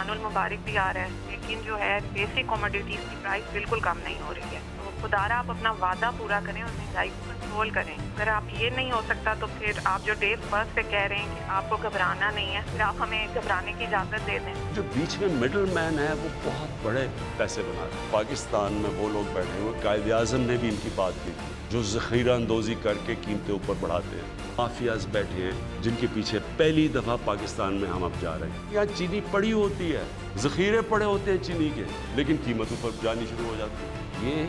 رمضان المبارک بھی آ رہا ہے، لیکن جو ہے بیسک کوموڈیٹیز کی پرائس بالکل کم نہیں ہو رہی ہے. تو خدارا آپ اپنا وعدہ پورا کریں اور مہنگائی کو کنٹرول کریں. اگر آپ یہ نہیں ہو سکتا تو پھر آپ جو ڈے فرسٹ پہ کہہ رہے ہیں کہ آپ کو گھبرانا نہیں ہے، پھر آپ ہمیں گھبرانے کی اجازت دے دیں. جو بیچ میں مڈل مین ہے وہ بہت بڑے پیسے بنا رہے ہیں. پاکستان میں وہ لوگ بیٹھے ہوئے، قائد اعظم نے بھی ان کی بات کی، جو ذخیرہ اندوزی کر کے قیمتیں اوپر بڑھاتے ہیں. مافیاز بیٹھے ہیں جن کے پیچھے پہلی دفعہ پاکستان میں ہم اب جا رہے ہیں. یہاں چینی پڑی ہوتی ہے، ذخیرے پڑے ہوتے ہیں چینی کے، لیکن قیمت اوپر جانی شروع ہو جاتی ہے. یہ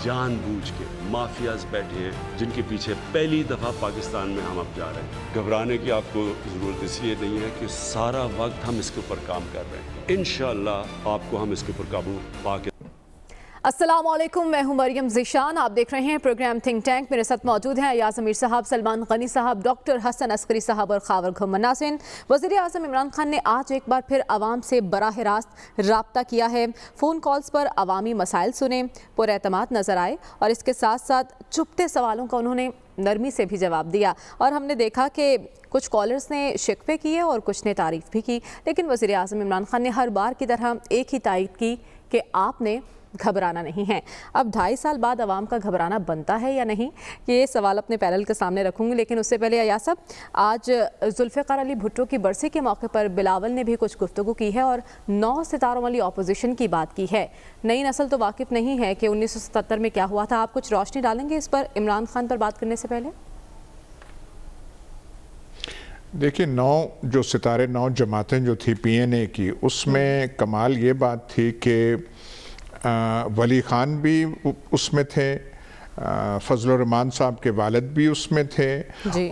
جان بوجھ کے مافیاز بیٹھے ہیں جن کے پیچھے پہلی دفعہ پاکستان میں ہم اب جا رہے ہیں. گھبرانے کی آپ کو ضرورت اس لیے نہیں ہے کہ سارا وقت ہم اس کے اوپر کام کر رہے ہیں. انشاءاللہ آپ کو ہم اس کے اوپر قابو پا کے. السلام علیکم، میں ہوں مریم ذیشان. آپ دیکھ رہے ہیں پروگرام تھنک ٹینک. میرے ساتھ موجود ہیں ایاز امیر صاحب، سلمان غنی صاحب، ڈاکٹر حسن عسکری صاحب اور خاور گھمن ناصرین. وزیر اعظم عمران خان نے آج ایک بار پھر عوام سے براہ راست رابطہ کیا ہے. فون کالز پر عوامی مسائل سنے، پر اعتماد نظر آئے اور اس کے ساتھ ساتھ چھپتے سوالوں کا انہوں نے نرمی سے بھی جواب دیا. اور ہم نے دیکھا کہ کچھ کالرز نے شکوے کیے اور کچھ نے تعریف بھی کی، لیکن وزیر اعظم عمران خان نے ہر بار کی طرح ایک ہی تائید کی کہ آپ نے گھبرانا نہیں ہے. اب 2.5 سال بعد عوام کا گھبرانا بنتا ہے یا نہیں، یہ سوال اپنے پینل کے سامنے رکھوں گی. لیکن اس سے پہلے ایاز صاحب، آج ذوالفقار علی بھٹو کی برسی کے موقع پر بلاول نے بھی کچھ گفتگو کی ہے اور 9 ستاروں والی اپوزیشن کی بات کی ہے. نئی نسل تو واقف نہیں ہے کہ 1977 میں کیا ہوا تھا. آپ کچھ روشنی ڈالیں گے اس پر عمران خان پر بات کرنے سے پہلے؟ دیکھیں، 9 جو ستارے 9 جماعتیں جو تھی پی این اے کی، اس میں کمال یہ بات تھی کہ ولی خان بھی اس میں تھے، فضل الرحمان صاحب کے والد بھی اس میں تھے،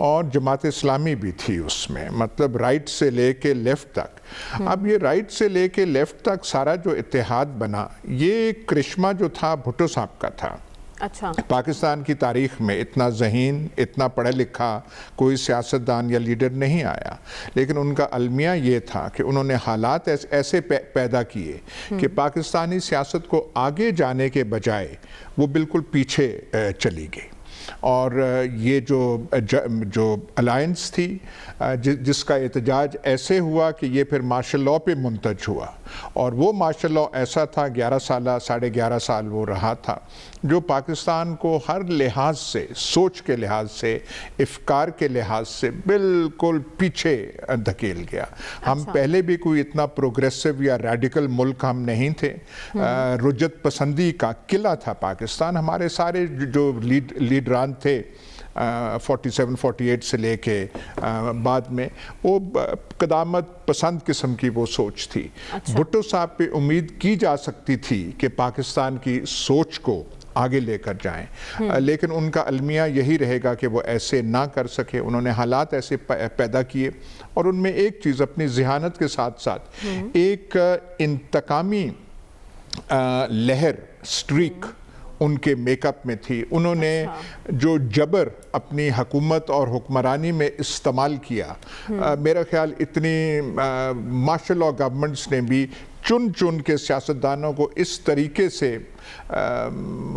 اور جماعت اسلامی بھی تھی اس میں. مطلب رائٹ سے لے کے لیفٹ تک. اب یہ رائٹ سے لے کے لیفٹ تک سارا جو اتحاد بنا، یہ کرشمہ جو تھا بھٹو صاحب کا تھا. اچھا، پاکستان کی تاریخ میں اتنا ذہین، اتنا پڑھا لکھا کوئی سیاستدان یا لیڈر نہیں آیا. لیکن ان کا المیہ یہ تھا کہ انہوں نے حالات ایسے پیدا کیے کہ پاکستانی سیاست کو آگے جانے کے بجائے وہ بالکل پیچھے چلی گئی. اور یہ جو الائنس تھی، جس کا احتجاج ایسے ہوا کہ یہ پھر مارشل لاء پہ منتج ہوا، اور وہ مارشل لاء ایسا تھا 11 سالہ 11.5 سال وہ رہا تھا، جو پاکستان کو ہر لحاظ سے، سوچ کے لحاظ سے، افکار کے لحاظ سے بالکل پیچھے دھکیل گیا. ہم پہلے بھی کوئی اتنا پروگریسو یا ریڈیکل ملک ہم نہیں تھے. رجت پسندی کا قلعہ تھا پاکستان. ہمارے سارے جو لیڈران تھے 47-48 سے لے کے بعد میں، وہ قدامت پسند قسم کی وہ سوچ تھی. بھٹو صاحب پہ امید کی جا سکتی تھی کہ پاکستان کی سوچ کو آگے لے کر جائیں، لیکن ان کا المیہ یہی رہے گا کہ وہ ایسے نہ کر سکے. انہوں نے حالات ایسے پیدا کیے، اور ان میں ایک چیز اپنی ذہانت کے ساتھ ساتھ ایک انتقامی لہر، سٹریک ان کے میک اپ میں تھی. انہوں نے جو جبر اپنی حکومت اور حکمرانی میں استعمال کیا، میرا خیال اتنی مارشل لاء گورنمنٹس نے بھی چن کے سیاستدانوں کو اس طریقے سے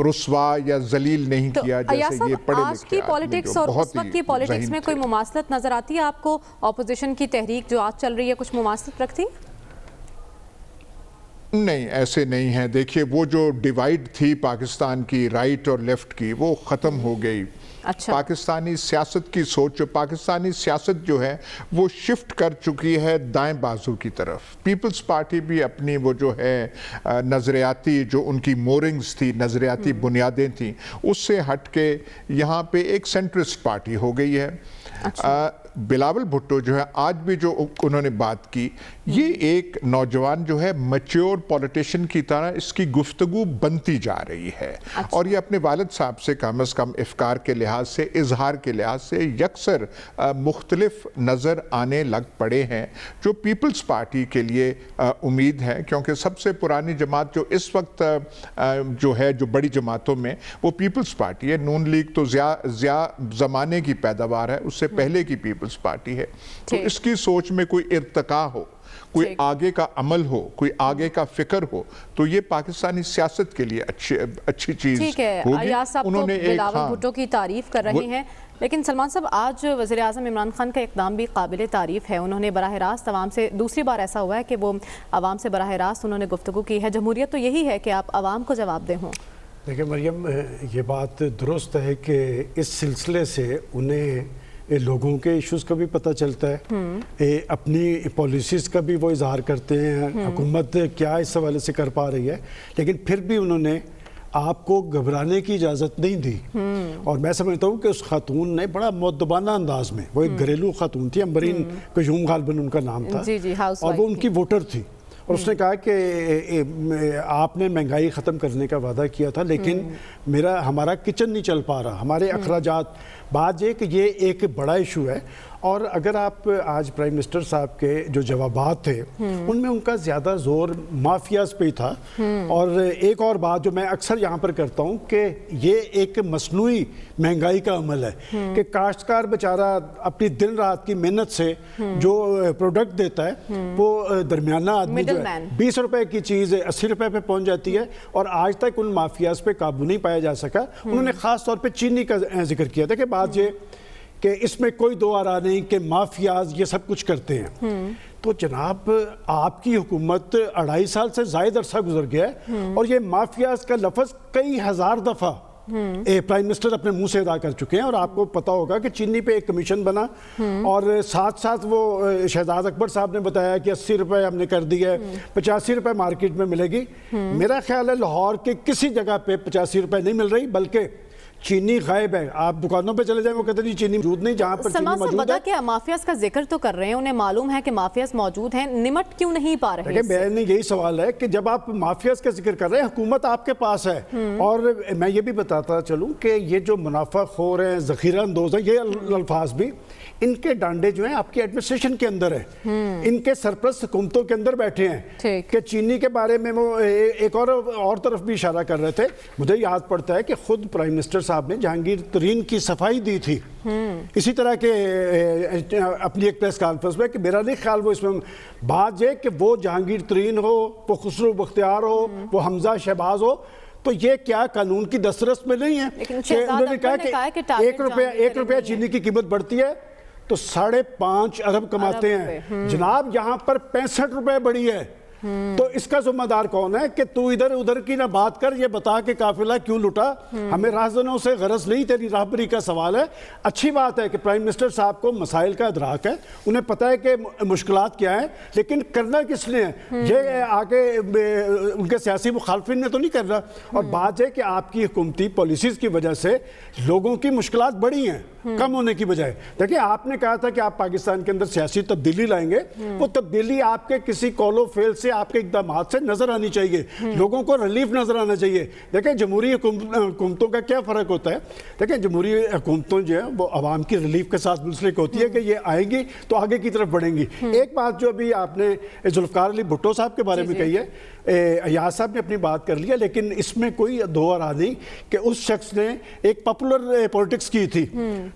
رسوا یا ذلیل نہیں کیا جیسے یہ پڑھے لکھے آج کی پالیٹکس اور اس وقت کی پالیٹکس میں کوئی مماثلت نظر آتی ہے آپ کو؟ اپوزیشن کی تحریک جو آج چل رہی ہے کچھ مماثلت رکھتی؟ نہیں، ایسے نہیں ہے. دیکھیے، وہ جو ڈیوائیڈ تھی پاکستان کی رائٹ اور لیفٹ کی، وہ ختم ہو گئی. پاکستانی سیاست کی سوچ، پاکستانی سیاست جو ہے وہ شفٹ کر چکی ہے دائیں بازو کی طرف. پیپلز پارٹی بھی اپنی وہ جو ہے نظریاتی، جو ان کی مورنگز تھی، نظریاتی بنیادیں تھیں، اس سے ہٹ کے یہاں پہ ایک سینٹرسٹ پارٹی ہو گئی ہے. بلاول بھٹو جو ہے آج بھی جو انہوں نے بات کی، یہ ایک نوجوان جو ہے میچور پولیٹیشین کی طرح اس کی گفتگو بنتی جا رہی ہے. اور یہ اپنے والد صاحب سے کم از کم افکار کے لحاظ سے، اظہار کے لحاظ سے یکسر مختلف نظر آنے لگ پڑے ہیں، جو پیپلز پارٹی کے لیے امید ہے. کیونکہ سب سے پرانی جماعت جو اس وقت جو ہے، جو بڑی جماعتوں میں، وہ پیپلز پارٹی ہے. نون لیگ تو زیادہ زمانے کی پیداوار ہے، اس سے پہلے کی پیپلز پیپلز پارٹی ہے. تو اس کی سوچ میں کوئی ارتقا ہو, کوئی آگے کا عمل ہو, کوئی آگے کا فکر ہو, تو یہ پاکستانی سیاست کے لیے اچھی چیز ہوگی. ٹھیک ہے, ایاز صاحب تو بلاول بھٹو کی تعریف کر رہے ہیں, لیکن سلمان صاحب آج وزیر اعظم عمران خان کا اقدام بھی قابل تعریف ہے. انہوں نے براہ راست عوام سے, دوسری بار ایسا ہوا ہے کہ وہ عوام سے براہ راست انہوں نے گفتگو کی ہے. جمہوریت تو یہی ہے کہ آپ عوام کو جواب دہ ہوں. دیکھیں مریم, یہ بات درست ہے کہ اس سلسلے سے انہیں لوگوں کے ایشوز کا بھی پتہ چلتا ہے, اپنی پالیسیز کا بھی وہ اظہار کرتے ہیں, حکومت کیا اس حوالے سے کر پا رہی ہے, لیکن پھر بھی انہوں نے آپ کو گھبرانے کی اجازت نہیں دی. اور میں سمجھتا ہوں کہ اس خاتون نے بڑا مؤدبانہ انداز میں, وہ ایک گھریلو خاتون تھی, امبرین قیوم غالباً ان کا نام تھا, اور وہ ان کی ووٹر تھی, اور اس نے کہا کہ آپ نے مہنگائی ختم کرنے کا وعدہ کیا تھا, لیکن ہمارا کچن نہیں چل پا رہا, ہمارے اخراجات. بات یہ کہ یہ ایک بڑا ایشو ہے, اور اگر آپ آج پرائم منسٹر صاحب کے جو جوابات تھے ان میں ان کا زیادہ زور مافیاز پہ ہی تھا. اور ایک اور بات جو میں اکثر یہاں پر کرتا ہوں کہ یہ ایک مصنوعی مہنگائی کا عمل ہے کہ کاشتکار بیچارہ اپنی دن رات کی محنت سے جو پروڈکٹ دیتا ہے وہ درمیانہ آدمی جو ہے 20 روپے کی چیز 80 روپے پہ پہنچ جاتی ہے, اور آج تک ان مافیاز پہ قابو نہیں پایا جا سکا. انہوں نے خاص طور پہ چینی کا ذکر کیا تھا کہ بات یہ کہ اس میں کوئی دو آرا نہیں کہ مافیاز یہ سب کچھ کرتے ہیں. تو جناب آپ کی حکومت 2.5 سال سے زائد عرصہ گزر گیا ہے, اور یہ مافیاز کا لفظ کئی ہزار دفعہ پرائم منسٹر اپنے منہ سے ادا کر چکے ہیں. اور آپ کو پتا ہوگا کہ چینی پہ ایک کمیشن بنا, اور ساتھ ساتھ وہ شہزاد اکبر صاحب نے بتایا کہ 80 روپے ہم نے کر دی ہے, 85 روپے مارکیٹ میں ملے گی. میرا خیال ہے لاہور کے کسی جگہ پہ 85 روپے نہیں مل رہی, بلکہ چینی غائب ہے. آپ دکانوں پہ چلے جائیں وہ کہتے ہیں چینی موجود نہیں, جہاں پر چینی موجود ہے. کہ مافیاز کا ذکر تو کر رہے ہیں, انہیں معلوم ہے کہ مافیاز موجود ہیں, نمٹ کیوں نہیں پا رہے ہیں؟ میں نے یہی سوال ہے کہ جب آپ مافیاز کا ذکر کر رہے ہیں, حکومت آپ کے پاس ہے, اور میں یہ بھی بتاتا چلوں کہ یہ جو منافع خور ہیں, ذخیرہ اندوز ہیں, یہ الفاظ بھی ان کے ڈانڈے جو ہیں آپ کی ایڈمنسٹریشن کے اندر ہیں, ان کے سرپرست حکومتوں کے اندر بیٹھے ہیں. کہ چینی کے بارے میں وہ ایک اور طرف بھی اشارہ کر رہے تھے. مجھے یاد پڑتا ہے کہ خود پرائم منسٹر صاحب نے جہانگیر ترین کی صفائی دی تھی اسی طرح کے اپنی ایک پریس کانفرنس میں, کہ میرا نہیں خیال وہ اس میں بات یہ کہ وہ جہانگیر ترین ہو, وہ خسرو بختیار ہو, وہ حمزہ شہباز ہو, تو یہ کیا قانون کی دسترس میں نہیں ہے کہ انہوں نے کہا کہ 1 روپیہ چینی کی قیمت بڑھتی ہے تو 5.5 ارب کماتے ہیں. جناب یہاں پر 65 روپے بڑھی ہے, تو اس کا ذمہ دار کون ہے کہ تو ادھر ادھر کی نہ بات کر, یہ بتا کہ قافلہ کیوں لٹا. ہمیں راہزنوں سے غرض نہیں, تیری راہبری کا سوال ہے. اچھی بات ہے کہ پرائم منسٹر صاحب کو مسائل کا ادراک ہے, انہیں پتہ ہے کہ مشکلات کیا ہیں, لیکن کرنا کس نے ہے؟ یہ آگے ان کے سیاسی مخالفین نے تو نہیں کرنا. اور بات ہے کہ آپ کی حکومتی پالیسیز کی وجہ سے لوگوں کی مشکلات بڑھی ہیں کم ہونے کی بجائے. دیکھیں آپ نے کہا تھا کہ آپ پاکستان کے اندر سیاسی تبدیلی لائیں گے, وہ تبدیلی آپ کے کسی کال و فیل سے, آپ کے اقدامات سے نظر آنی چاہیے, لوگوں کو ریلیف نظر آنا چاہیے. دیکھیں جمہوری حکومتوں کا کیا فرق ہوتا ہے, دیکھیں جمہوری حکومتوں جو ہیں وہ عوام کی ریلیف کے ساتھ منسلک ہوتی ہے کہ یہ آئیں گی تو آگے کی طرف بڑھیں گی. ایک بات جو ابھی آپ نے ذوالفقار علی بھٹو صاحب کے بارے میں کہی ہے, ایاز صاحب نے اپنی بات کر لیا, لیکن اس میں کوئی دو آرا نہیں کہ اس شخص نے ایک پاپولر پولیٹکس کی تھی,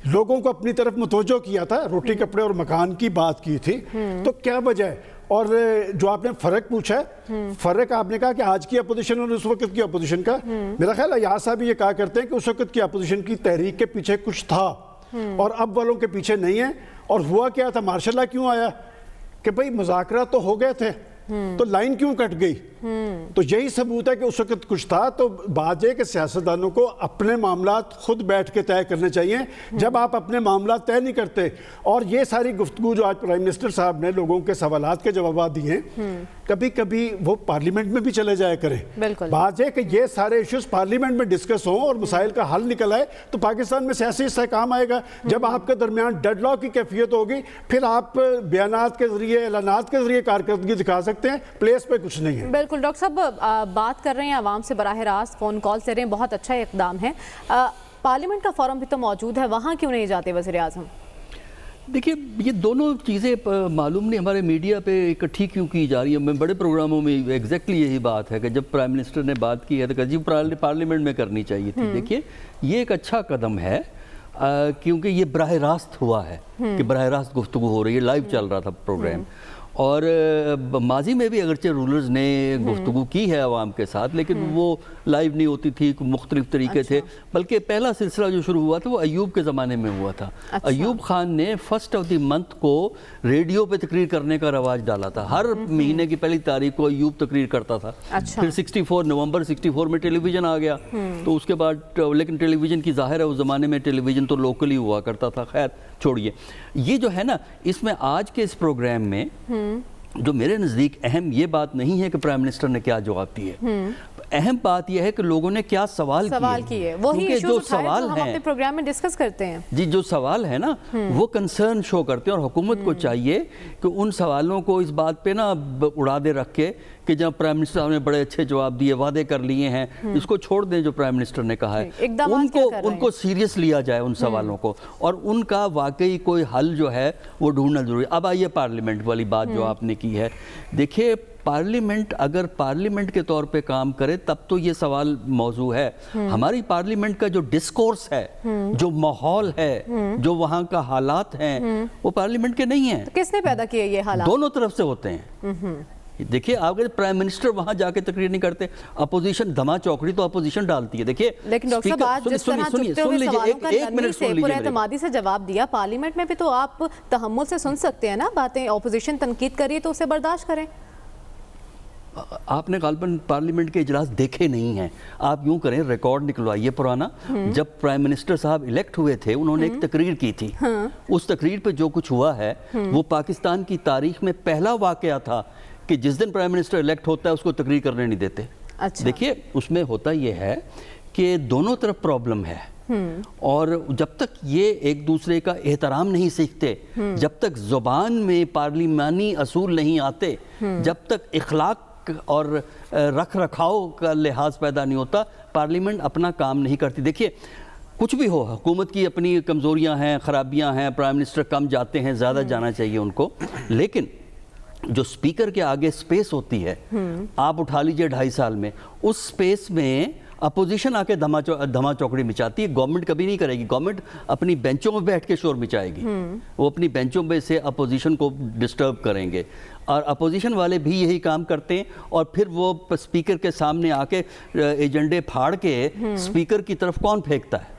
لوگوں کو اپنی طرف متوجہ کیا تھا, روٹی کپڑے اور مکان کی بات کی تھی. تو کیا وجہ ہے؟ اور جو آپ نے فرق پوچھا ہے, فرق آپ نے کہا کہ آج کی اپوزیشن اور اس وقت کی اپوزیشن کا, میرا خیال ہے ایاز صاحب یہ کہا کرتے ہیں کہ اس وقت کی اپوزیشن کی تحریک کے پیچھے کچھ تھا اور اب والوں کے پیچھے نہیں ہے. اور ہوا کیا تھا, مارشاء اللہ کیوں آیا کہ بھئی مذاکرات تو ہو گئے تھے, تو لائن کیوں کٹ گئی؟ تو یہی ثبوت ہے کہ اس وقت کچھ تھا. تو بات یہ کہ سیاستدانوں کو اپنے معاملات خود بیٹھ کے طے کرنے چاہیے. جب آپ اپنے معاملات طے نہیں کرتے, اور یہ ساری گفتگو جو آج پرائم منسٹر صاحب نے لوگوں کے سوالات کے جوابات دیے ہیں, کبھی کبھی وہ پارلیمنٹ میں بھی چلے جایا کریں. بات یہ کہ یہ سارے ایشوز پارلیمنٹ میں ڈسکس ہوں اور مسائل کا حل نکل آئے تو پاکستان میں سیاسی استحکام آئے گا. جب آپ کے درمیان ڈیڈ لاک کی کیفیت ہوگی, پھر آپ بیانات کے ذریعے, اعلانات کے ذریعے کارکردگی دکھا سکتے ہیں, پلیس پہ کچھ نہیں ہے. بالکل ڈاکٹر صاحب بات کر رہے ہیں عوام سے براہ راست فون کال سے رہے ہیں, بہت اچھا اقدام ہے. پارلیمنٹ کا فورم بھی تو موجود ہے, وہاں کیوں نہیں جاتے وزیر اعظم؟ دیکھیے یہ دونوں چیزیں معلوم نہیں ہمارے میڈیا پہ اکٹھی کیوں کی جا رہی ہیں. میں بڑے پروگراموں میں ایگزیکٹلی یہی بات ہے کہ جب پرائم منسٹر نے بات کی ہے تو کہ جی پارلیمنٹ میں کرنی چاہیے تھی. دیکھیے یہ ایک اچھا قدم ہے, کیونکہ یہ براہ راست ہوا ہے کہ براہ راست گفتگو ہو رہی ہے، لائیو چل رہا تھا پروگرام. اور ماضی میں بھی اگرچہ رولرز نے گفتگو کی ہے عوام کے ساتھ، لیکن وہ لائیو نہیں ہوتی تھی، مختلف طریقے تھے. بلکہ پہلا سلسلہ جو شروع ہوا تھا وہ ایوب کے زمانے میں ہوا تھا. ایوب خان نے 1 منتھ کو ریڈیو پہ تقریر کرنے کا رواج ڈالا تھا. ہر مہینے کی پہلی تاریخ کو ایوب تقریر کرتا تھا. پھر 64 نومبر 64 میں ٹیلی ویژن آ گیا، تو اس کے بعد لیکن ٹیلی ویژن کی ظاہر ہے اس زمانے میں ٹیلی ویژن تو لوکل ہی ہوا کرتا تھا. خیر چھوڑیے، یہ جو ہے نا، اس میں آج کے اس پروگرام میں جو میرے نزدیک اہم یہ بات نہیں ہے کہ پرائم منسٹر نے کیا جواب دیے، اہم بات یہ ہے کہ لوگوں نے کیا سوال کیے. وہی کیونکہ جو سوال ہم اپنے پروگرام میں ڈسکس کرتے ہیں. جی، جو سوال ہے نا وہ کنسرن شو کرتے ہیں، اور حکومت کو چاہیے کہ ان سوالوں کو اس بات پہ نا اڑا دے رکھ کے کہ جب پرائم منسٹر صاحب نے بڑے اچھے جواب دیے، وعدے کر لیے ہیں، اس کو چھوڑ دیں جو پرائم منسٹر نے کہا ہے. ان کو سیریس لیا جائے ان سوالوں کو، اور ان کا واقعی کوئی حل جو ہے وہ ڈھونڈنا ضروری. اب آئیے پارلیمنٹ والی بات جو آپ نے کی ہے. دیکھیے، پارلیمنٹ اگر پارلیمنٹ کے طور پہ کام کرے تب تو یہ سوال موضوع ہے. ہماری پارلیمنٹ کا جو ڈسکورس ہے، جو ماحول ہے، جو وہاں کا حالات ہیں، وہ پارلیمنٹ کے نہیں ہیں. کس نے پیدا کیے یہ حالات؟ دونوں طرف سے ہوتے ہیں. دیکھیے، آپ کے پرائم منسٹر وہاں جا کے تقریر نہیں کرتے، اپوزیشن دھما چوکڑی تو اپوزیشن ڈالتی ہے. دیکھیے لیکن ڈاکٹر صاحب، آج جس طرح چکتے ہوئے سوالوں کا نرمی سے پر اعتمادی سے جواب دیا، پارلیمنٹ میں بھی تو آپ تحمل سے سن سکتے ہیں نا باتیں. اپوزیشن تنقید کریے تو اسے برداشت کریں. آپ نے غالباً پارلیمنٹ کے اجلاس دیکھے نہیں ہیں. آپ یوں کریں، ریکارڈ نکلوائیے پرانا. جب پرائم منسٹر صاحب الیکٹ ہوئے تھے، انہوں نے ایک تقریر کی تھی. اس تقریر پہ جو کچھ ہوا ہے وہ پاکستان کی تاریخ میں پہلا واقعہ تھا کہ جس دن پرائم منسٹر الیکٹ ہوتا ہے اس کو تقریر کرنے نہیں دیتے. دیکھیے، اس میں ہوتا یہ ہے کہ دونوں طرف پرابلم ہے، اور جب تک یہ ایک دوسرے کا احترام نہیں سیکھتے، جب تک زبان میں پارلیمانی اصول نہیں آتے، جب تک اخلاق اور رکھ رکھاؤ کا لحاظ پیدا نہیں ہوتا، پارلیمنٹ اپنا کام نہیں کرتی. دیکھیے، کچھ بھی ہو، حکومت کی اپنی کمزوریاں ہیں، خرابیاں ہیں، پرائم منسٹر کم جاتے ہیں، زیادہ جانا چاہیے ان کو، لیکن جو سپیکر کے آگے سپیس ہوتی ہے، آپ اٹھا لیجئے 2.5 سال میں، اس سپیس میں اپوزیشن آ کے دھما چوکڑی مچاتی ہے. گورنمنٹ کبھی نہیں کرے گی. گورنمنٹ اپنی بینچوں میں بیٹھ کے شور مچائے گی. وہ اپنی بینچوں میں سے اپوزیشن کو ڈسٹرب کریں گے، اور اپوزیشن والے بھی یہی کام کرتے ہیں. اور پھر وہ اسپیکر کے سامنے آ کے ایجنڈے پھاڑ کے اسپیکر کی طرف کون پھینکتا ہے؟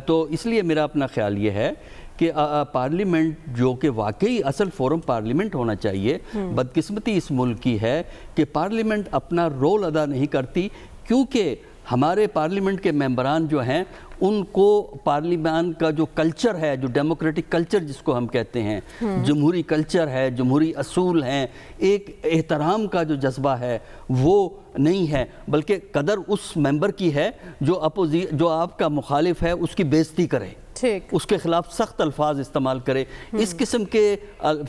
تو اس لیے میرا اپنا خیال یہ ہے کہ پارلیمنٹ جو کہ واقعی اصل فورم پارلیمنٹ ہونا چاہیے، بدقسمتی اس ملک کی ہے کہ پارلیمنٹ اپنا رول ادا نہیں کرتی، کیونکہ ہمارے پارلیمنٹ کے ممبران جو ہیں ان کو پارلیمان کا جو کلچر ہے، جو ڈیموکریٹک کلچر جس کو ہم کہتے ہیں، جمہوری کلچر ہے، جمہوری اصول ہیں، ایک احترام کا جو جذبہ ہے وہ نہیں ہے، بلکہ قدر اس ممبر کی ہے جو آپ کا مخالف ہے اس کی بے عزتی کرے، اس کے خلاف سخت الفاظ استعمال کرے. اس قسم کے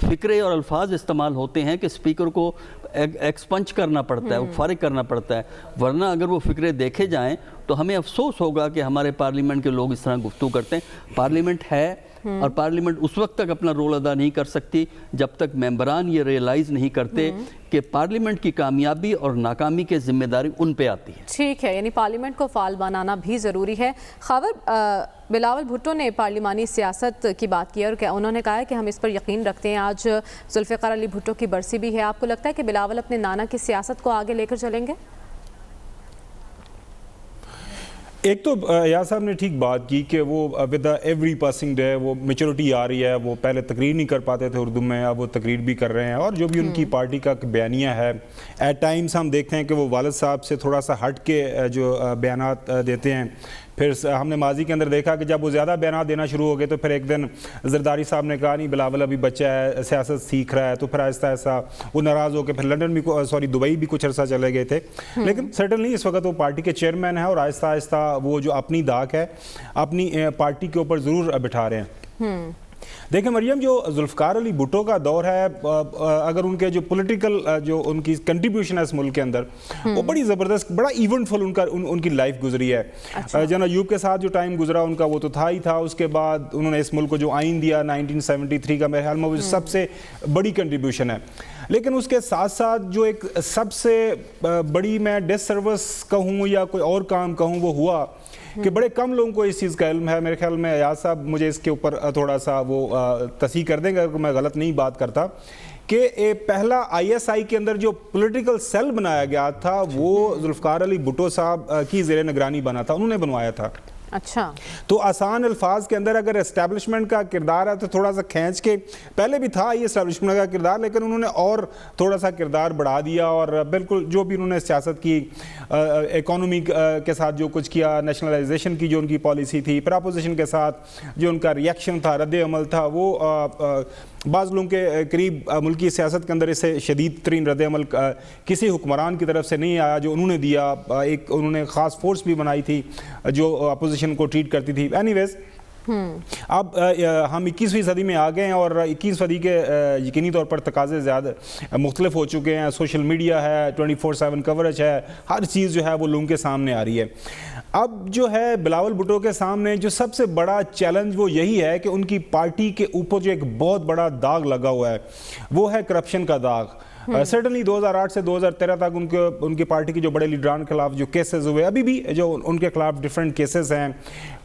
فکرے اور الفاظ استعمال ہوتے ہیں کہ اسپیکر کو ایکسپنچ کرنا پڑتا ہے، فارغ کرنا پڑتا ہے. ورنہ اگر وہ فکرے دیکھے جائیں تو ہمیں افسوس ہوگا کہ ہمارے پارلیمنٹ کے لوگ اس طرح گفتگو کرتے ہیں. پارلیمنٹ ہے، اور پارلیمنٹ اس وقت تک اپنا رول ادا نہیں کر سکتی جب تک ممبران یہ ریئلائز نہیں کرتے کہ پارلیمنٹ کی کامیابی اور ناکامی کی ذمہ داری ان پہ آتی ہے. ٹھیک ہے، یعنی پارلیمنٹ کو فعال بنانا بھی ضروری ہے. خاور، بلاول بھٹو نے پارلیمانی سیاست کی بات کی اور انہوں نے کہا ہے کہ ہم اس پر یقین رکھتے ہیں. آج ذوالفقار علی بھٹو کی برسی بھی ہے. آپ کو لگتا ہے کہ بلاول اپنے نانا کی سیاست کو آگے لے کر چلیں گے؟ ایک تو یار صاحب نے ٹھیک بات کی کہ وہ ود ایوری پاسنگ ڈے وہ میچورٹی آ رہی ہے. وہ پہلے تقریر نہیں کر پاتے تھے اردو میں، اب وہ تقریر بھی کر رہے ہیں. اور جو بھی ان کی پارٹی کا بیانیہ ہے، ایٹ ٹائمز ہم دیکھتے ہیں کہ وہ والد صاحب سے تھوڑا سا ہٹ کے جو بیانات دیتے ہیں. پھر ہم نے ماضی کے اندر دیکھا کہ جب وہ زیادہ بیانات دینا شروع ہو گئے تو پھر ایک دن زرداری صاحب نے کہا نہیں بلاول ابھی بچہ ہے، سیاست سیکھ رہا ہے. تو پھر آہستہ آہستہ وہ ناراض ہو کے پھر لنڈن بھی دبئی بھی کچھ عرصہ چلے گئے تھے. لیکن سرٹنلی اس وقت وہ پارٹی کے چیئرمین ہیں، اور آہستہ آہستہ وہ جو اپنی داغ ہے اپنی پارٹی کے اوپر ضرور بٹھا رہے ہیں. دیکھیں مریم، جو ذوالفقار علی بھٹو کا دور ہے، اگر ان کے جو پولیٹیکل جو ان کی کنٹریبیوشن ہے اس ملک کے اندر، وہ بڑی زبردست، بڑا ایونٹ فل ان کی لائف گزری ہے. جنرل ایوب کے ساتھ جو ٹائم گزرا ان کا وہ تو تھا ہی تھا. اس کے بعد انہوں نے اس ملک کو جو آئین دیا 1973 کا، میرے خیال میں وہ سب سے بڑی کنٹریبیوشن ہے. لیکن اس کے ساتھ ساتھ جو ایک سب سے بڑی میں ڈس سروس کہوں یا کوئی اور کام کہوں وہ ہوا کہ بڑے کم لوگوں کو اس چیز کا علم ہے. میرے خیال میں ایاز صاحب مجھے اس کے اوپر تھوڑا سا وہ تصحیح کر دیں گے اگر میں غلط نہیں بات کرتا, کہ پہلا ISI کے اندر جو پولیٹیکل سیل بنایا گیا تھا وہ ذوالفقار علی بھٹو صاحب کی زیر نگرانی بنا تھا, انہوں نے بنوایا تھا. اچھا, تو آسان الفاظ کے اندر اگر اسٹیبلشمنٹ کا کردار ہے تو تھوڑا سا کھینچ کے, پہلے بھی تھا یہ اسٹیبلشمنٹ کا کردار لیکن انہوں نے اور تھوڑا سا کردار بڑھا دیا, اور بالکل جو بھی انہوں نے سیاست کی, اکانومی کے ساتھ جو کچھ کیا, نیشنلائزیشن کی جو ان کی پالیسی تھی, پھر اپوزیشن کے ساتھ جو ان کا ریئیکشن تھا, رد عمل تھا, وہ بعض لوگوں کے قریب ملکی سیاست کے اندر اس سے شدید ترین رد عمل کسی حکمران کی طرف سے نہیں آیا جو انہوں نے دیا. ایک انہوں نے خاص فورس بھی بنائی تھی جو اپوزیشن کو ٹریٹ کرتی تھی. اینی ویز, اب ہم 21ویں صدی میں آ گئے ہیں اور 21 صدی کے یقینی طور پر تقاضے زیادہ مختلف ہو چکے ہیں. سوشل میڈیا ہے, 24/7 کوریج ہے, ہر چیز جو ہے وہ لوگوں کے سامنے آ رہی ہے. اب جو ہے بلاول بھٹو کے سامنے جو سب سے بڑا چیلنج وہ یہی ہے کہ ان کی پارٹی کے اوپر جو ایک بہت بڑا داغ لگا ہوا ہے وہ ہے کرپشن کا داغ. سرٹنلی 2008 سے 2013 تک ان کی پارٹی کے جو بڑے لیڈران کے خلاف جو کیسز ہوئے, ابھی بھی جو ان کے خلاف ڈیفرنٹ کیسز ہیں.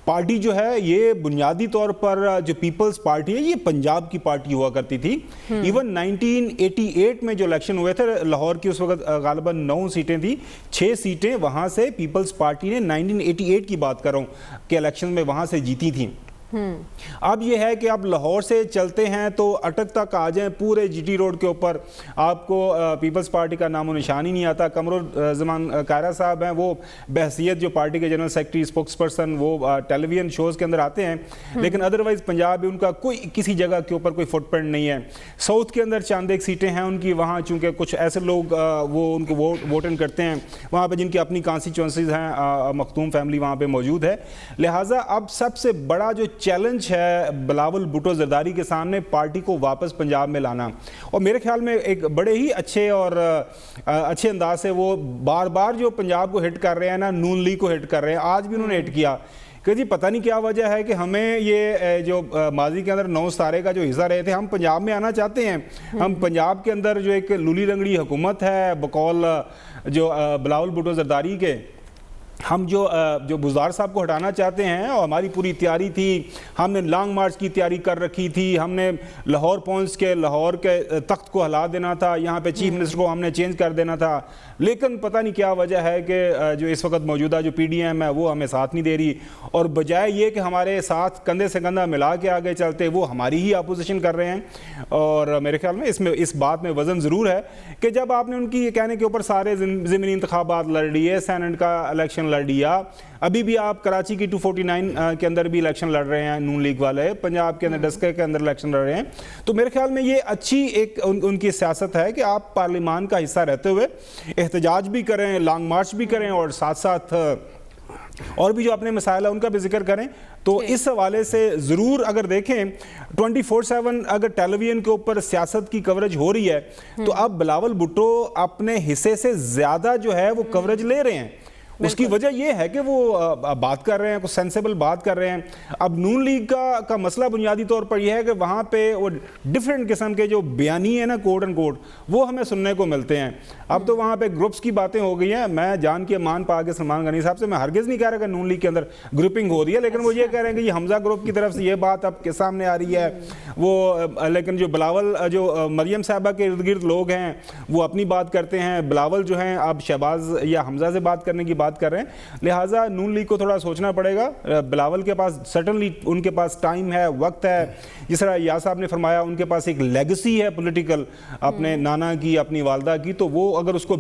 پارٹی جو ہے یہ بنیادی طور پر جو پیپلز پارٹی ہے یہ پنجاب کی پارٹی ہوا کرتی تھی. ایون 1988 میں جو الیکشن ہوئے تھے لاہور کی اس وقت غالباً 9 سیٹیں تھیں, 6 سیٹیں وہاں سے پیپلز پارٹی نے 1988 کی بات کر رہا ہوں کہ الیکشن میں وہاں سے جیتی تھیں. اب یہ ہے کہ اب لاہور سے چلتے ہیں تو اٹک تک آ جائیں, پورے جی ٹی روڈ کے اوپر آپ کو پیپلز پارٹی کا نام و نشان ہی نہیں آتا. قمرالزمان قاہرہ صاحب ہیں, وہ بحثیت جو پارٹی کے جنرل سیکرٹری, اسپوکس پرسن, وہ ٹیلی ویژن شوز کے اندر آتے ہیں لیکن ادروائز پنجاب میں ان کا کوئی کسی جگہ کے اوپر کوئی فٹ پرنٹ نہیں ہے. ساؤتھ کے اندر چند ایک سیٹیں ہیں ان کی, وہاں چونکہ کچھ ایسے لوگ وہ ان کو ووٹ ان کرتے ہیں وہاں پہ جن کی اپنی کانسٹیچوئنسیز ہیں, مختوم فیملی وہاں پہ موجود ہے. لہٰذا اب سب سے بڑا جو چیلنج ہے بلاول بھٹو زرداری کے سامنے پارٹی کو واپس پنجاب میں لانا, اور میرے خیال میں ایک بڑے ہی اچھے اور اچھے انداز سے وہ بار بار جو پنجاب کو ہٹ کر رہے ہیں نا, نون لیگ کو ہٹ کر رہے ہیں. آج بھی انہوں نے ہٹ کیا کہ جی پتہ نہیں کیا وجہ ہے کہ ہمیں یہ جو ماضی کے اندر 9 ستارے کا جو حصہ رہے تھے ہم پنجاب میں آنا چاہتے ہیں. ہم پنجاب کے اندر جو ایک لولی رنگڑی حکومت ہے بقول جو بلاول بھٹو زرداری کے, ہم جو بزدار صاحب کو ہٹانا چاہتے ہیں, اور ہماری پوری تیاری تھی, ہم نے لانگ مارچ کی تیاری کر رکھی تھی, ہم نے لاہور پہنچ کے لاہور کے تخت کو ہلا دینا تھا, یہاں پہ چیف منسٹر کو ہم نے چینج کر دینا تھا, لیکن پتہ نہیں کیا وجہ ہے کہ جو اس وقت موجودہ جو PDM ہے وہ ہمیں ساتھ نہیں دے رہی, اور بجائے یہ کہ ہمارے ساتھ کندھے سے کندھا ملا کے آگے چلتے وہ ہماری ہی اپوزیشن کر رہے ہیں. اور میرے خیال میں اس بات میں وزن ضرور ہے کہ جب آپ نے ان کی یہ کہنے کے اوپر سارے ضمنی انتخابات لڑ لیے, سینٹ کا الیکشن لڑ لیا, ابھی بھی آپ کراچی کی 249 کے اندر بھی الیکشن لڑ رہے ہیں نون لیگ والے, پنجاب کے اندر ڈسکے کے اندر الیکشن لڑ رہے ہیں, تو میرے خیال میں یہ اچھی ایک ان کی سیاست ہے کہ آپ پارلیمان کا حصہ رہتے ہوئے احتجاج بھی کریں, لانگ مارچ بھی کریں, اور ساتھ ساتھ اور بھی جو اپنے مسائل ہیں ان کا بھی ذکر کریں. تو اس حوالے سے ضرور اگر دیکھیں 24/7 اگر ٹیلی ویژن کے اوپر سیاست کی کوریج ہو رہی ہے تو اب بلاول بھٹو اپنے حصے سے زیادہ جو ہے وہ کوریج لے رہے ہیں. اس کی وجہ یہ ہے کہ وہ بات کر رہے ہیں, کچھ سینسیبل بات کر رہے ہیں. اب نون لیگ کا مسئلہ بنیادی طور پر یہ ہے کہ وہاں پہ وہ ڈیفرنٹ قسم کے جو بیانی ہیں نا, کوٹ اینڈ کوٹ, وہ ہمیں سننے کو ملتے ہیں. اب تو وہاں پہ گروپس کی باتیں ہو گئی ہیں. میں جان کے مان پا کے سلمان غنی صاحب سے میں ہرگز نہیں کہہ رہا کہ نون لیگ کے اندر گروپنگ ہو رہی ہے, لیکن وہ یہ کہہ رہے ہیں کہ یہ حمزہ گروپ کی طرف سے یہ بات اب کے سامنے آ رہی ہے. وہ لیکن جو بلاول جو مریم صاحبہ کے ارد گرد لوگ ہیں وہ اپنی بات کرتے ہیں, بلاول جو ہیں اب شہباز یا حمزہ سے بات کرنے کی بات کر رہے ہیں. لہٰذا نون لیگ کو تھوڑا سوچنا پڑے گا. بلاول کے پاس سرٹنلی ان کے پاس ٹائم ہے, وقت ہے, جس طرح یا صاحب نے فرمایا ان کے پاس ایک لیگسی ہے پولیٹیکل اپنے نانا کی, اپنی والدہ کی, تو وہ اگر اس کو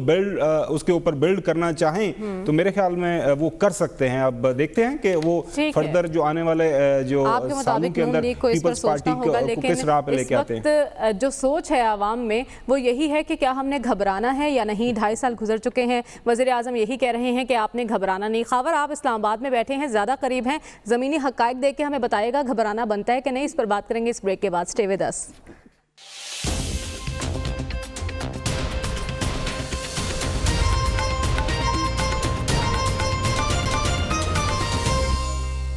اس کے اوپر بلڈ کرنا چاہیں تو میرے خیال میں وہ کر سکتے ہیں. اب دیکھتے ہیں کہ وہ فردر جو آنے والے جو سالوں کے اندر پیپلز پارٹی کو کس راہ پہ لے کے آتے ہیں. جو سوچ ہے عوام میں وہ یہی ہے کہ کیا ہم نے گھبرانا ہے یا نہیں. 2.5 سال گزر چکے ہیں, وزیر اعظم یہی کہہ رہے ہیں کہ آپ نے گھبرانا نہیں. خاور آپ اسلام آباد میں بیٹھے ہیں, زیادہ قریب ہیں, زمینی حقائق دیکھ کے ہمیں بتائے گا گھبرانا بنتا ہے کہ نہیں. اس پر بات کریں گے اس بریک کے بعد. اسٹے ود اس.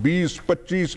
20-25,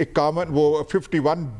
51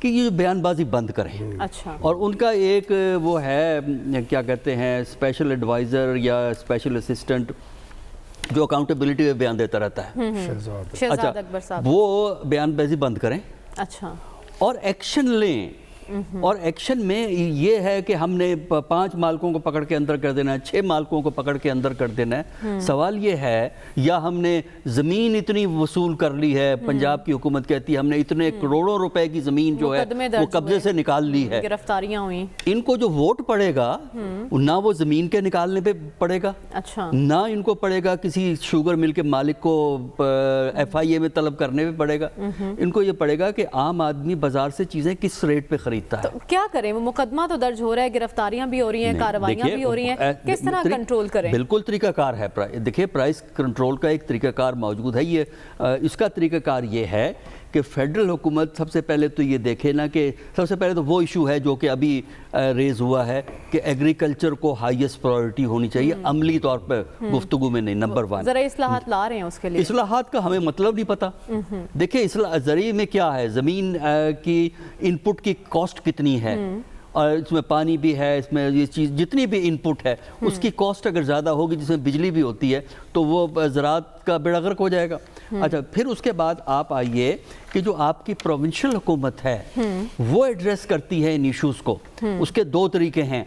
کہ یہ جو بیان بازی بند کریں. اچھا. اور ان کا ایک وہ ہے کیا کہتے ہیں اسپیشل ایڈوائزر یا اسپیشل اسسٹنٹ جو اکاؤنٹیبلٹی میں بیان دیتا رہتا ہے. شہزاد اکبر صاحب. وہ بیان بازی بند کریں اچھا. اور ایکشن لیں. اور ایکشن میں یہ ہے کہ ہم نے 5 مالکوں کو پکڑ کے اندر کر دینا ہے, 6 مالکوں کو پکڑ کے اندر کر دینا ہے. سوال یہ ہے یا ہم نے زمین اتنی وصول کر لی ہے, پنجاب کی حکومت کہتی ہے ہم نے اتنے کروڑوں روپے کی زمین جو ہے وہ قبضے سے نکال لی ہے, گرفتاریاں ہوئیں. ان کو جو ووٹ پڑے گا نہ وہ زمین کے نکالنے پہ پڑے گا, اچھا, نہ ان کو پڑے گا کسی شوگر مل کے مالک کو FIA میں طلب کرنے پہ پڑے گا. ان کو یہ پڑے گا کہ عام آدمی بازار سے چیزیں کس ریٹ پہ خریدتا ہے. تو کیا کریں, وہ مقدمہ تو درج ہو رہا ہے, گرفتاریاں بھی ہو رہی ہیں, کارروائیاں بھی ہو رہی ہیں, کس طرح کنٹرول کریں؟ بالکل طریقہ کار ہے. دیکھیں پرائس کنٹرول کا ایک طریقہ کار موجود ہے. یہ اس کا طریقہ کار یہ ہے کہ فیڈرل حکومت سب سے پہلے تو یہ دیکھے نا کہ سب سے پہلے تو وہ ایشو ہے جو کہ ابھی ریز ہوا ہے کہ ایگریکلچر کو ہائیسٹ پرائیورٹی ہونی چاہیے, عملی طور پہ گفتگو میں نہیں, نمبر 1. ذرا اصلاحات لا رہے ہیں اس کے لیے. اصلاحات کا ہمیں مطلب نہیں پتا. دیکھیں زرعی میں کیا ہے, زمین کی ان پٹ کی کاسٹ کتنی ہے, اور اس میں پانی بھی ہے, اس میں یہ چیز جتنی بھی ان پٹ ہے اس کی کاسٹ اگر زیادہ ہوگی, جس میں بجلی بھی ہوتی ہے, تو وہ زراعت کا بیڑا غرق ہو جائے گا. اچھا, پھر اس کے بعد آپ آئیے کہ جو آپ کی پروونشل حکومت ہے وہ ایڈریس کرتی ہے ان ایشوز کو. اس کے 2 طریقے ہیں.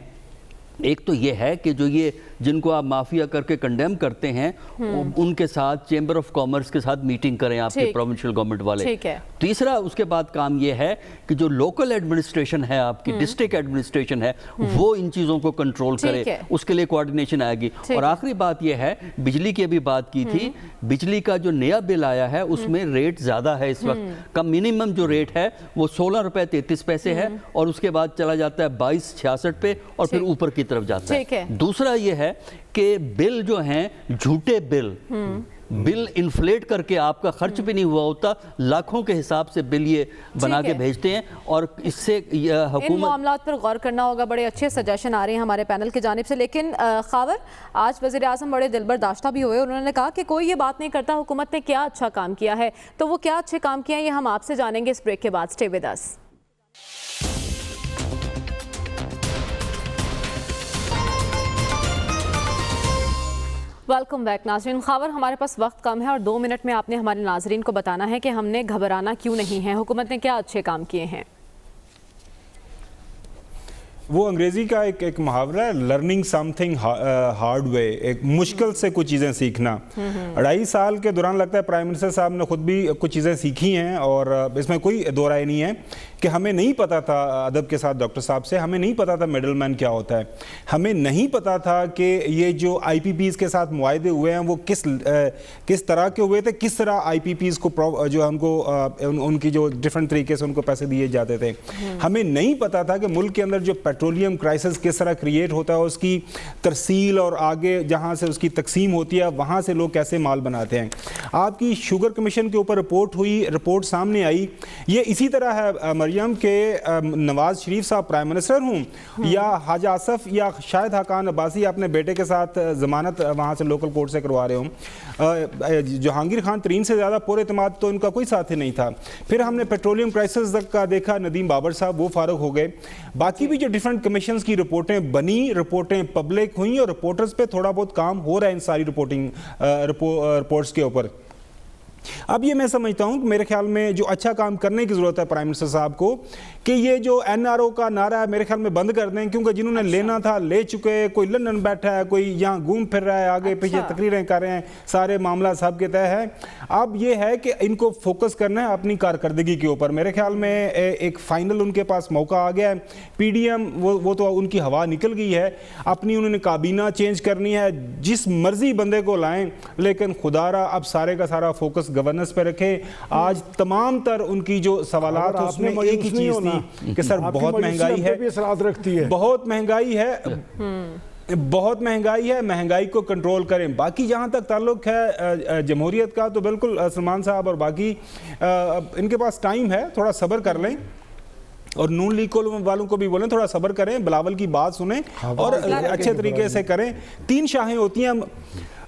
ایک تو یہ ہے کہ جو یہ جن کو آپ مافیا کر کے کنڈیم کرتے ہیں ان کے ساتھ چیمبر آف کامرس کے ساتھ میٹنگ کریں آپ کے پروونشل گورنمنٹ والے. تیسرا اس کے بعد کام یہ ہے کہ جو لوکل ایڈمنسٹریشن ہے, آپ کی ڈسٹرکٹ ایڈمنسٹریشن ہے, وہ ان چیزوں کو کنٹرول کرے, اس کے لیے کوارڈینیشن آئے گی. اور آخری بات یہ ہے, بجلی کی بھی بات کی تھی, بجلی کا جو نیا بل آیا ہے اس میں ریٹ زیادہ ہے اس وقت. کا منیمم جو ریٹ ہے وہ 16 روپے 33 پیسے ہے, اور اس کے بعد چلا جاتا ہے 22.66 پہ, اور پھر اوپر کی طرف جاتا ہے. دوسرا یہ ہے کہ بل جو ہیں جھوٹے بل انفلیٹ کر کے آپ کا خرچ بھی نہیں ہوا ہوتا, لاکھوں کے حساب سے بل یہ بنا کے بھیجتے ہیں, اور اس سے حکومت ان معاملات پر غور کرنا ہوگا. بڑے اچھے سجیشن آ رہے ہیں ہمارے پینل کی جانب سے. لیکن خاور, آج وزیر اعظم بڑے دل برداشتہ بھی ہوئے, انہوں نے کہا کہ کوئی یہ بات نہیں کرتا حکومت نے کیا اچھا کام کیا ہے. تو وہ کیا اچھے کام کیا ہیں یہ ہم آپ سے جانیں گے اس بریک کے بعد. Stay with us. Welcome back ناظرین. خاور, ہمارے پاس وقت کم ہے اور 2 منٹ میں آپ نے ہمارے ناظرین کو بتانا ہے کہ ہم نے گھبرانا کیوں نہیں ہے, حکومت نے کیا اچھے کام کیے ہیں. وہ انگریزی کا ایک محاورہ ہے, learning some thing hard way, ایک مشکل سے کچھ چیزیں سیکھنا. 2.5 سال کے دوران لگتا ہے پرائم منسٹر صاحب نے خود بھی کچھ چیزیں سیکھی ہیں, اور اس میں کوئی دو رائے نہیں ہے کہ ہمیں نہیں پتا تھا, ادب کے ساتھ ڈاکٹر صاحب سے, ہمیں نہیں پتا تھا مڈل مین کیا ہوتا ہے, ہمیں نہیں پتا تھا کہ یہ جو IPPs کے ساتھ معاہدے ہوئے ہیں وہ کس طرح کے ہوئے تھے, کس طرح IPPs کو جو ہم کو ان کی جو ڈفرنٹ طریقے سے ان کو پیسے دیے جاتے تھے. ہمیں نہیں پتا تھا کہ ملک کے اندر جو پیٹرولیم کرائسس کس طرح کریٹ ہوتا ہے, اس کی ترسیل اور آگے جہاں سے اس کی تقسیم ہوتی ہے وہاں سے لوگ کیسے مال بناتے ہیں. آپ کی شوگر کمیشن کے اوپر رپورٹ ہوئی, رپورٹ سامنے آئی, یہ اسی طرح ہے مریم کہ نواز شریف صاحب پرائم منسٹر ہوں یا حاج آصف یا شاید حقان عباسی اپنے بیٹے کے ساتھ ضمانت وہاں سے لوکل کورٹ سے کروا رہے ہوں. جہانگیر خان ترین سے زیادہ پر اعتماد تو ان کا کوئی ساتھی نہیں تھا. پھر ہم نے پیٹرولیم کرائسس کا دیکھا, ندیم بابر صاحب وہ فارغ ہو گئے. باقی بھی جو ڈیفرنٹ کمیشنز کی رپورٹیں بنی, رپورٹیں پبلک ہوئیں, اور رپورٹرز پہ تھوڑا بہت کام ہو رہا ہے ان ساری رپورٹس کے اوپر. اب یہ میں سمجھتا ہوں کہ میرے خیال میں جو اچھا کام کرنے کی ضرورت ہے پرائم منسٹر صاحب کو, کہ یہ جو NRO کا نعرہ ہے میرے خیال میں بند کر دیں, کیونکہ جنہوں نے لینا تھا لے چکے, کوئی لندن بیٹھا ہے, کوئی یہاں گھوم پھر رہا ہے, آگے پیچھے تقریریں کر رہے ہیں, سارے معاملہ صاحب کے طے ہے. اب یہ ہے کہ ان کو فوکس کرنا ہے اپنی کارکردگی کے اوپر. میرے خیال میں ایک فائنل ان کے پاس موقع آ گیا ہے. PDM وہ تو ان کی ہوا نکل گئی ہے, اپنی انہوں نے کابینہ چینج کرنی ہے, جس مرضی بندے کو لائیں, لیکن خدا را اب سارے کا سارا فوکس گورننس پہ رکھے. آج تمام تر ان کی جو سوالات اس میں ایک ہی چیز تھی کہ سر بہت مہنگائی ہے, بہت مہنگائی ہے, بہت مہنگائی ہے, مہنگائی کو کنٹرول کریں. باقی جہاں تک تعلق ہے جمہوریت کا تو بالکل سلمان صاحب اور باقی ان کے پاس ٹائم ہے, تھوڑا صبر کر لیں, اور نون لیگ والوں کو بھی بولیں تھوڑا صبر کریں, بلاول کی بات سنیں اور اچھے طریقے سے کریں. 3 شاہیں ہوتی ہیں.